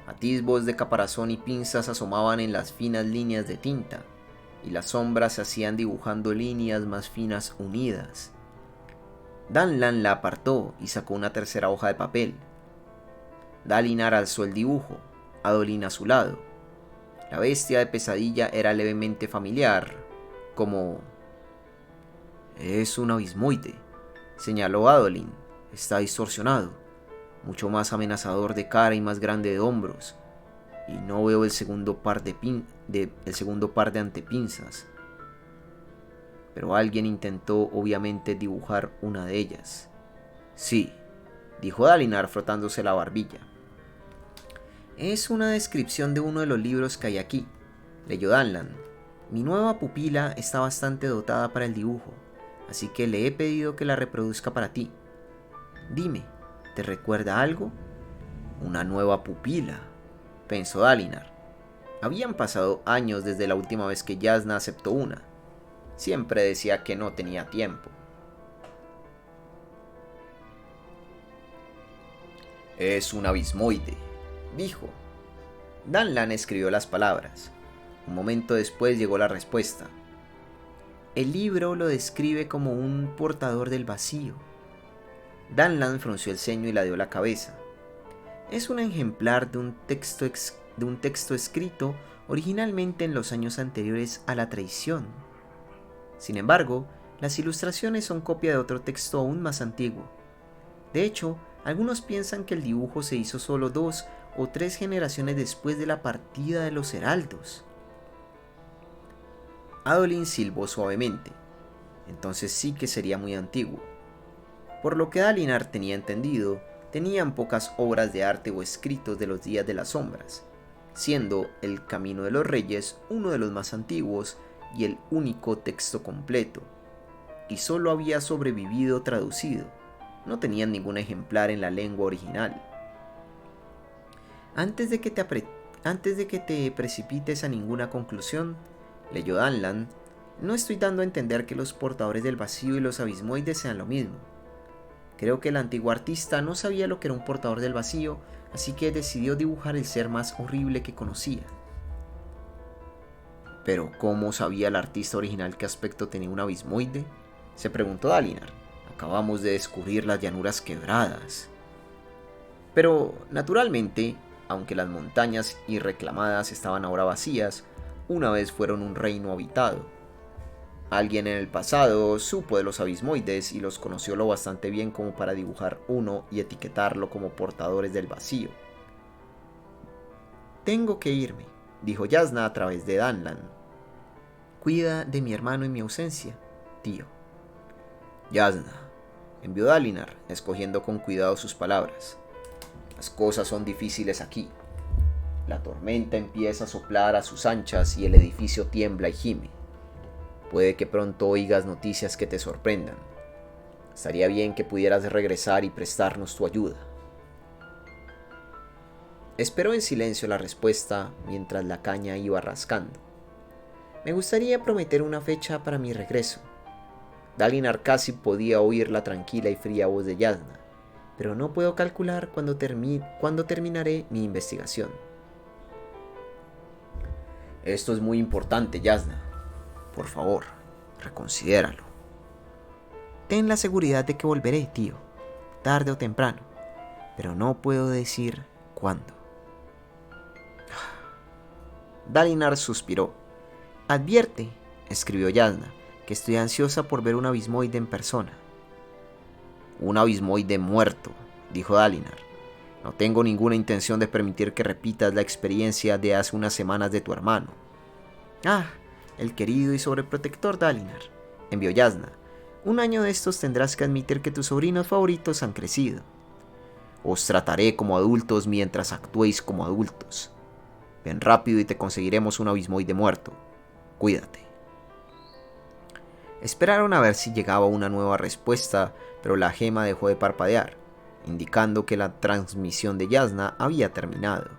Atisbos de caparazón y pinzas asomaban en las finas líneas de tinta, y las sombras se hacían dibujando líneas más finas unidas. Danlan la apartó y sacó una tercera hoja de papel. Dalinar alzó el dibujo, Adolin a su lado. La bestia de pesadilla era levemente familiar, como... «Es un abismoide», señaló Adolin. «Está distorsionado, mucho más amenazador de cara y más grande de hombros, y no veo el segundo par de antepinzas». Pero alguien intentó obviamente dibujar una de ellas. «Sí», dijo Dalinar frotándose la barbilla. «Es una descripción de uno de los libros que hay aquí», leyó Danlan. «Mi nueva pupila está bastante dotada para el dibujo, así que le he pedido que la reproduzca para ti. Dime, ¿te recuerda algo?» «Una nueva pupila», pensó Dalinar. Habían pasado años desde la última vez que Jasnah aceptó una. Siempre decía que no tenía tiempo. «Es un abismoide», dijo. Danlan escribió las palabras. Un momento después llegó la respuesta. «El libro lo describe como un portador del vacío». Danlan frunció el ceño y ladeó la cabeza. «Es un ejemplar de un texto escrito originalmente en los años anteriores a la traición. Sin embargo, las ilustraciones son copia de otro texto aún más antiguo. De hecho, algunos piensan que el dibujo se hizo solo 2 o 3 generaciones después de la partida de los heraldos». Adolin silbó suavemente. Entonces sí que sería muy antiguo. Por lo que Dalinar tenía entendido, tenían pocas obras de arte o escritos de los días de las sombras, siendo El Camino de los Reyes uno de los más antiguos y el único texto completo, y solo había sobrevivido traducido. No tenían ningún ejemplar en la lengua original. Antes de que te precipites a ninguna conclusión», leyó Danlan, «no estoy dando a entender que los portadores del vacío y los abismoides sean lo mismo. Creo que el antiguo artista no sabía lo que era un portador del vacío, así que decidió dibujar el ser más horrible que conocía». «¿Pero cómo sabía el artista original qué aspecto tenía un abismoide?», se preguntó Dalinar. «Acabamos de descubrir las llanuras quebradas». Pero, naturalmente, aunque las montañas irreclamadas estaban ahora vacías, una vez fueron un reino habitado. Alguien en el pasado supo de los abismoides y los conoció lo bastante bien como para dibujar uno y etiquetarlo como portadores del vacío. «Tengo que irme», dijo Jasnah a través de Danlan. «Cuida de mi hermano en mi ausencia, tío». «Jasnah», envió Dalinar, escogiendo con cuidado sus palabras. «Las cosas son difíciles aquí. La tormenta empieza a soplar a sus anchas y el edificio tiembla y gime. Puede que pronto oigas noticias que te sorprendan. Estaría bien que pudieras regresar y prestarnos tu ayuda». Esperó en silencio la respuesta mientras la caña iba rascando. «Me gustaría prometer una fecha para mi regreso. Dalinar casi podía oír la tranquila y fría voz de Yasna. Pero no puedo calcular cuándo terminaré mi investigación. Esto es muy importante, Yasna. Por favor, reconsidéralo. Ten la seguridad de que volveré, tío, tarde o temprano, pero no puedo decir cuándo. Dalinar suspiró. Advierte, escribió Yasna, que estoy ansiosa por ver un abismoide en persona. Un abismoide muerto, dijo Dalinar. No tengo ninguna intención de permitir que repitas la experiencia de hace unas semanas de tu hermano. Ah, el querido y sobreprotector Dalinar, envió Yasna. Un año de estos tendrás que admitir que tus sobrinos favoritos han crecido. Os trataré como adultos mientras actuéis como adultos. Ven rápido y te conseguiremos un abismoide muerto. Cuídate. Esperaron a ver si llegaba una nueva respuesta, pero la gema dejó de parpadear, indicando que la transmisión de Yasna había terminado.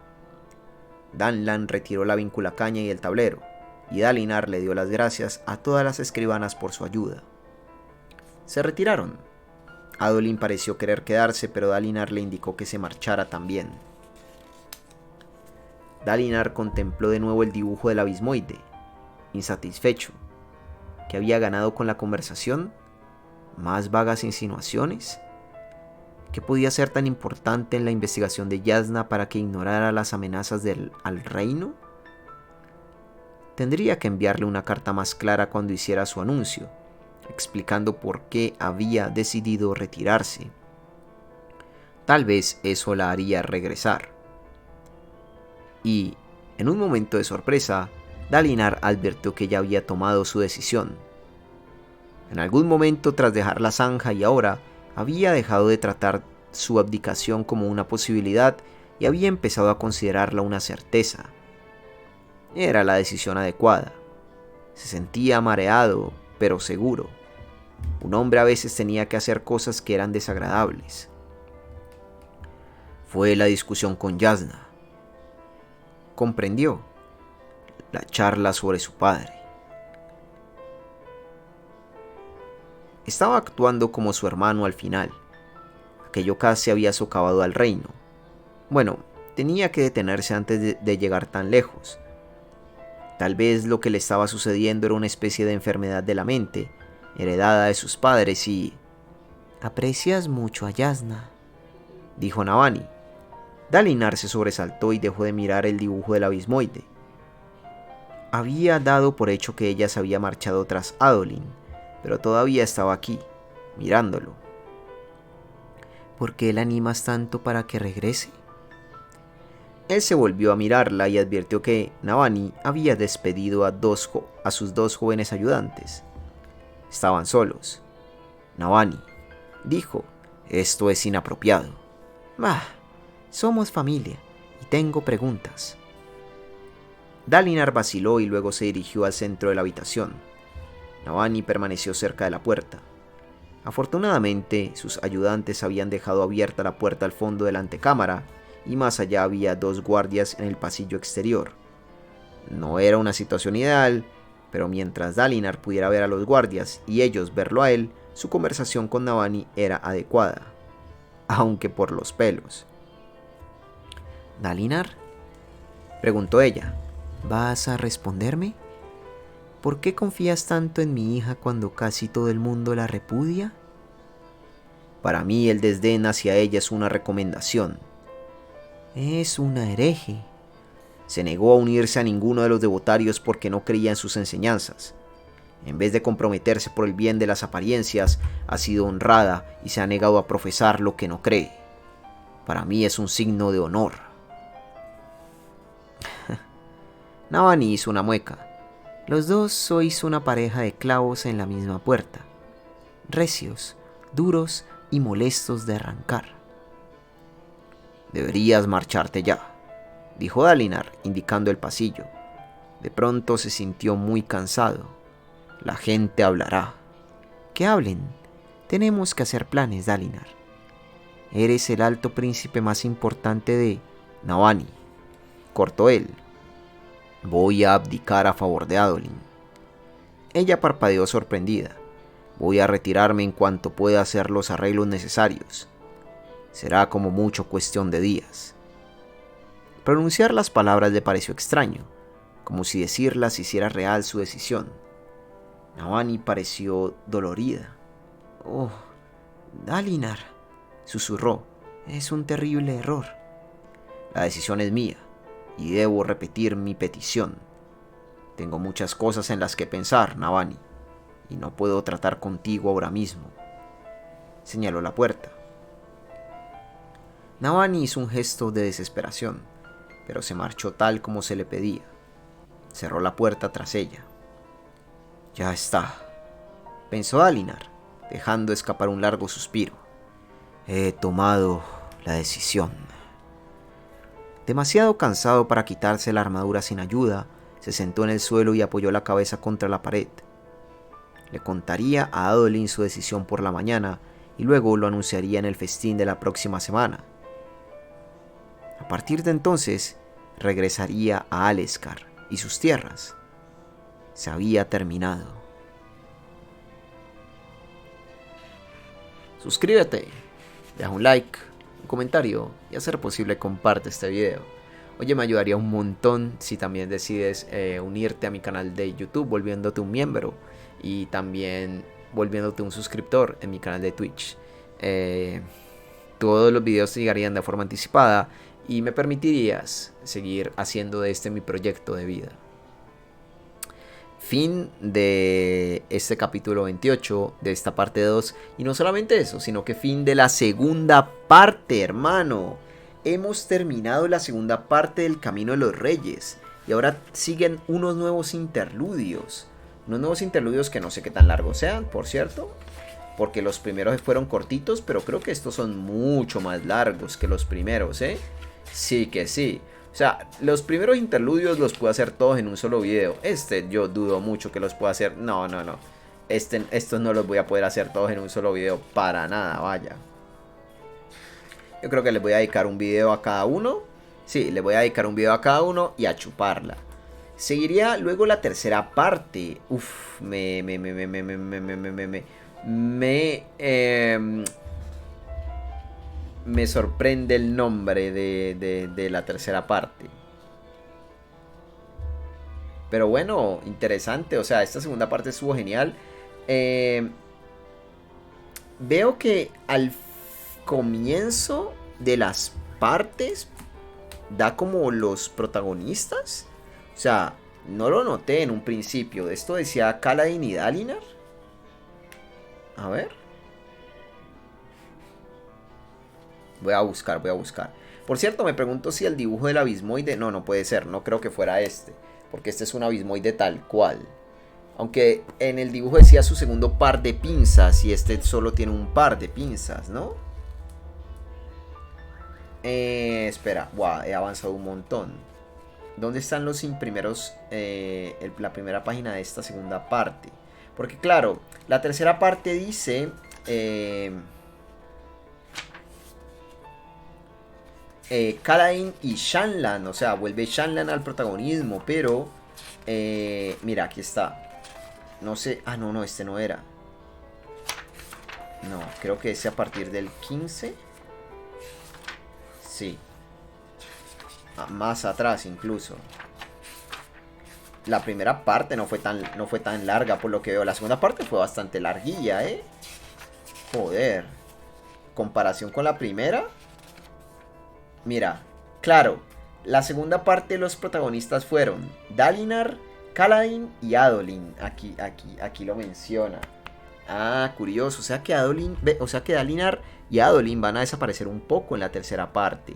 Danlan retiró la vinculacaña y el tablero, y Dalinar le dio las gracias a todas las escribanas por su ayuda. Se retiraron. Adolin pareció querer quedarse, pero Dalinar le indicó que se marchara también. Dalinar contempló de nuevo el dibujo del abismoide, insatisfecho. ¿Qué había ganado con la conversación? ¿Más vagas insinuaciones? ¿Qué podía ser tan importante en la investigación de Yasna para que ignorara las amenazas al reino? Tendría que enviarle una carta más clara cuando hiciera su anuncio, explicando por qué había decidido retirarse. Tal vez eso la haría regresar. Y, en un momento de sorpresa, Dalinar advirtió que ya había tomado su decisión. En algún momento tras dejar la zanja y ahora había dejado de tratar su abdicación como una posibilidad y había empezado a considerarla una certeza. Era la decisión adecuada. Se sentía mareado, pero seguro. Un hombre a veces tenía que hacer cosas que eran desagradables. Fue la discusión con Yasna. Comprendió la charla sobre su padre. Estaba actuando como su hermano al final. Aquello casi había socavado al reino. Bueno, tenía que detenerse antes de llegar tan lejos. Tal vez lo que le estaba sucediendo era una especie de enfermedad de la mente, heredada de sus padres y... «Aprecias mucho a Yasna», dijo Navani. Dalinar se sobresaltó y dejó de mirar el dibujo del abismoide. Había dado por hecho que ella se había marchado tras Adolin, pero todavía estaba aquí, mirándolo. ¿Por qué la animas tanto para que regrese? Él se volvió a mirarla y advirtió que Navani había despedido a sus dos jóvenes ayudantes. Estaban solos. Navani dijo, esto es inapropiado. Somos familia y tengo preguntas. Dalinar vaciló y luego se dirigió al centro de la habitación. Navani permaneció cerca de la puerta. Afortunadamente, sus ayudantes habían dejado abierta la puerta al fondo de la antecámara y más allá había dos guardias en el pasillo exterior. No era una situación ideal, pero mientras Dalinar pudiera ver a los guardias y ellos verlo a él, su conversación con Navani era adecuada, aunque por los pelos. «¿Dalinar?», preguntó ella. «¿Vas a responderme? ¿Por qué confías tanto en mi hija cuando casi todo el mundo la repudia?» «Para mí el desdén hacia ella es una recomendación». «Es una hereje». «Se negó a unirse a ninguno de los devotarios porque no creía en sus enseñanzas. En vez de comprometerse por el bien de las apariencias, ha sido honrada y se ha negado a profesar lo que no cree. Para mí es un signo de honor». Navani hizo una mueca. «Los dos sois una pareja de clavos en la misma puerta, recios, duros y molestos de arrancar». «Deberías marcharte ya», dijo Dalinar, indicando el pasillo. De pronto se sintió muy cansado. «La gente hablará». «Que hablen. Tenemos que hacer planes, Dalinar. Eres el alto príncipe más importante de Navani», cortó él. «Voy a abdicar a favor de Adolin». Ella parpadeó sorprendida. Voy a retirarme en cuanto pueda hacer los arreglos necesarios. Será como mucho cuestión de días. Pronunciar las palabras le pareció extraño, como si decirlas hiciera real su decisión. Navani pareció dolorida. «Oh, Dalinar», susurró, «es un terrible error. La decisión es mía, y debo repetir mi petición. Tengo muchas cosas en las que pensar, Navani, y no puedo tratar contigo ahora mismo». Señaló la puerta. Navani hizo un gesto de desesperación, pero se marchó tal como se le pedía. Cerró la puerta tras ella. «Ya está», pensó Dalinar, dejando escapar un largo suspiro. «He tomado la decisión». Demasiado cansado para quitarse la armadura sin ayuda, se sentó en el suelo y apoyó la cabeza contra la pared. Le contaría a Adolin su decisión por la mañana y luego lo anunciaría en el festín de la próxima semana. A partir de entonces, regresaría a Aleskar y sus tierras. Se había terminado. Suscríbete, deja un like, un comentario y a ser posible comparte este video. Oye, me ayudaría un montón si también decides unirte a mi canal de YouTube volviéndote un miembro y también volviéndote un suscriptor en mi canal de Twitch. Todos los videos te llegarían de forma anticipada y me permitirías seguir haciendo de este mi proyecto de vida. Fin de este capítulo 28 de esta parte 2. Y no solamente eso, sino que fin de la segunda parte, hermano. Hemos terminado la segunda parte del Camino de los Reyes. Y ahora siguen unos nuevos interludios. Unos nuevos interludios que no sé qué tan largos sean, por cierto. Porque los primeros fueron cortitos, pero creo que estos son mucho más largos que los primeros, ¿eh? Sí que sí. O sea, los primeros interludios los puedo hacer todos en un solo video. Yo dudo mucho que los pueda hacer. No. Estos no los voy a poder hacer todos en un solo video. Para nada, vaya. Yo creo que les voy a dedicar un video a cada uno. Sí, les voy a dedicar un video a cada uno y a chuparla. Seguiría luego la tercera parte. Uf, me sorprende el nombre de la tercera parte. Pero bueno, interesante. O sea, esta segunda parte estuvo genial. Veo que al comienzo de las partes da como los protagonistas. O sea, no lo noté en un principio. Esto decía Kaladin y Dalinar. A ver. Voy a buscar. Por cierto, me pregunto si el dibujo del abismoide... No puede ser. No creo que fuera este. Porque este es un abismoide tal cual. Aunque en el dibujo decía su segundo par de pinzas. Y este solo tiene un par de pinzas, ¿no? Espera. Wow, he avanzado un montón. ¿Dónde están los primeros... la primera página de esta segunda parte? Porque claro, la tercera parte dice... Kaladin y Shanlan, o sea, vuelve Shanlan al protagonismo, pero mira, aquí está. No sé, no, este no era. No, creo que ese a partir del 15. Sí. Más atrás incluso. La primera parte no fue tan larga por lo que veo. La segunda parte fue bastante larguilla, Joder. Comparación con la primera. Mira, claro, la segunda parte los protagonistas fueron Dalinar, Kaladin y Adolin. Aquí lo menciona. Ah, curioso. O sea que Dalinar y Adolin van a desaparecer un poco en la tercera parte.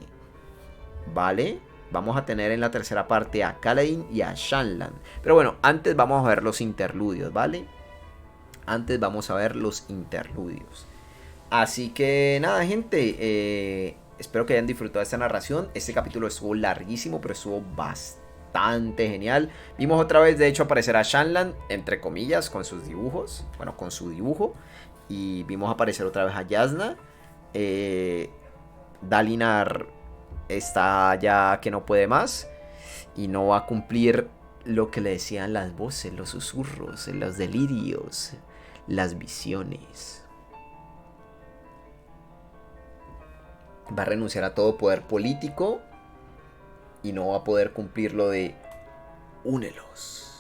¿Vale? Vamos a tener en la tercera parte a Kaladin y a Shanlan. Pero bueno, antes vamos a ver los interludios, ¿vale? Así que nada, gente. Espero que hayan disfrutado de esta narración. Este capítulo estuvo larguísimo, pero estuvo bastante genial. Vimos otra vez, de hecho, aparecer a Shanlan, entre comillas, con sus dibujos. Bueno, con su dibujo. Y vimos aparecer otra vez a Jasnah. Dalinar está ya que no puede más. Y no va a cumplir lo que le decían las voces, los susurros, los delirios. las visiones. Va a renunciar a todo poder político y no va a poder cumplir lo de únelos.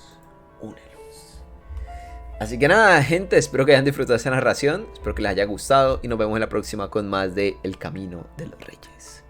Así que nada, gente, espero que hayan disfrutado esta narración, espero que les haya gustado y nos vemos en la próxima con más de El Camino de los Reyes.